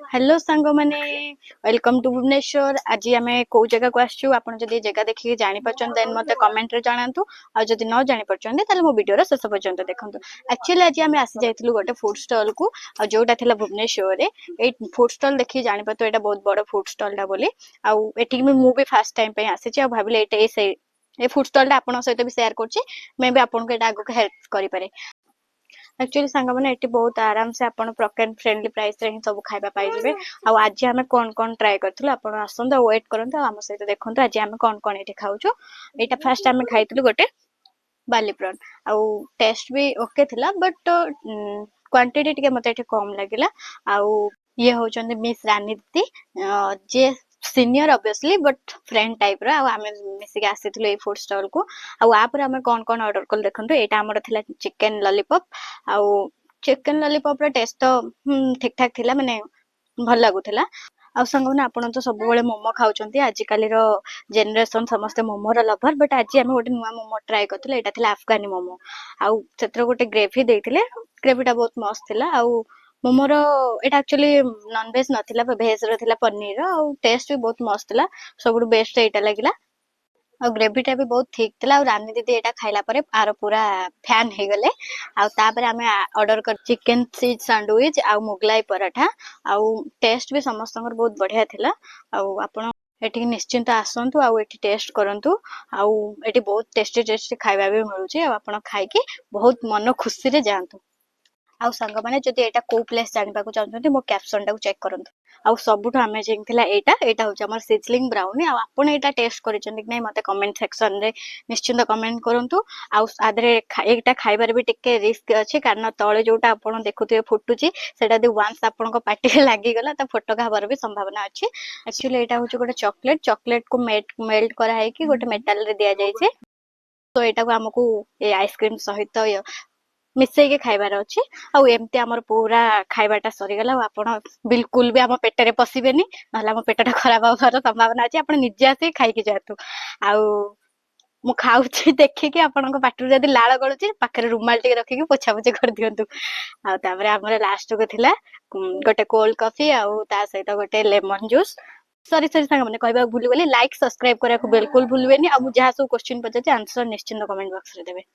Hello सांग माने welcome to Bhubaneswar. आज आम कौ जगह को आसचु आपन जदि जगह देखिए जानि परछन देन मते कमेंट रे जणांतु आ जदि न जानि परछन ताले मो वीडियो रे शेष पर्यंत देखंतु। एक्चुअली आज आम आसी जाइतलु गोटे फूड स्टॉल को आ जोटा थिला भुवनेश्वर रे ए फूड स्टॉल देखि जानि परतो एटा बहुत बड़ फूड स्टॉल दा बोली आ एठी मु भी फर्स्ट टाइम पे आसी छी आ भाबिले एटे ए फूड स्टॉल दा आपन सहित भी शेयर करछि मे भी आपन को एटा आगु हेल्प करि पारे। एक्चुअली सांग मैंने ये बहुत आराम से आपन पॉकेट फ्रेंडली प्राइस रे ही सब खाइबा पाई जिवे। आ आज हमें कौन कौन ट्राई करथुल आपन आसंत वेट करंत हम सहित देखंत आज हमें कौन कौन एठी खाउछो। एटा फर्स्ट हमें खाइतलु गोटे बाली प्रॉन आ टेस्ट भी ओके थिला बट क्वांटिटी टिके मते एठी कम लागिला। आ ये होचंदी मिस रानी दीदी जे senior obviously but friend type रो आमे मिसी के आसीथले ए फूड स्टॉल को आ पर हमें कौन कौन ऑर्डर कर देखंतु। एटा हमर थिला चिकन लॉलीपॉप आ चिकन लॉलीपॉप रो टेस्ट तो ठीक ठाक थिला माने भल लागुथिला। आ संगने आपन तो सब बेले मोमो खाउचंती आज काली रो जनरेशन समस्त मोमो रो लवर बट आज हमें गोटे नुवा मोमो ट्राई करथले। एटा थिला अफगानी मोमो आ सेत्र गोटे ग्रेवी देथिले ग्रेवीटा बहुत मस्त थिला। आ मोमोर एटा एक्चुअली नॉन वेज नथिला वेज रो थिला पनीर आ टेस्ट भी बहुत मस्त थिला सबुठु बेस्ट एटा लागिला। और ग्रेवीटा भी बहुत ठीक थिला और रानी दीदी एटा खाइला परे आरो पूरा फैन हे गले। आ तापर हमें ऑर्डर कर chicken cheese sandwich uh Mughlai paratha a test भी समस्तंगर बहुत बढ़िया थिला। आ आपण एठी निश्चिंत आसंतु आ एठी टेस्ट करंतु आ एठी बहुत टेस्टी खाइबा भी मिलुची आ आपण खाइ के बहुत मन खुशी रे जानतु। आ संग माने जदि एटा को प्लेस जानबा को चाहते मो कैप्शन टा को चेक करंतु। आ सबुठु अमेजिंग थिला एटा होचे हमर सिजलिंग ब्राउनी। आ आपण एटा टेस्ट करिसंती कि नै मते कमेंट सेक्शन रे निश्चिंत कमेंट करंतु। आ आदरे एटा खाइबार भी टिके रिस्क अछि कारण तळे जोटा आपण देखुथिबे फुटुची सेटा दि वन्स आपण को पार्टी रे लागि गला त फटका हबार भी संभावना अछि। एक्चुअली एटा होचे गोटे चॉकलेट को मेल्ट करा है कि गोटे मेटल रे दिया जाय छे तो एटा को हमकु ए आइसक्रीम सहित मिसई के खाइबार अछि। आ एमते हमर पूरा खाइबाटा सरी गला। आपण बिल्कुल भी हम पेटरे पसिबेनी नहला हम पेटटा खराब होबार संभावना अछि। आपण निजे आसी खाइ के जातु। आ मु खाउची देखि कि आपण को पाटु जदी लाळ गळुची पाखरे रुमाल टिके रखि के पोछा पोछी कर दियंतु। आ ताबरे हमर लास्ट को थिला गोटे कोल्ड कॉफी आ ता सहित गोटे लेमन जूस। सॉरी सांग माने कहबा भूली गेली लाइक सब्सक्राइब करा को बिल्कुल भूलबेनी। आ मु जहा सब क्वेश्चन पछे आंसर निश्चिंत कमेंट बॉक्स रे देबे।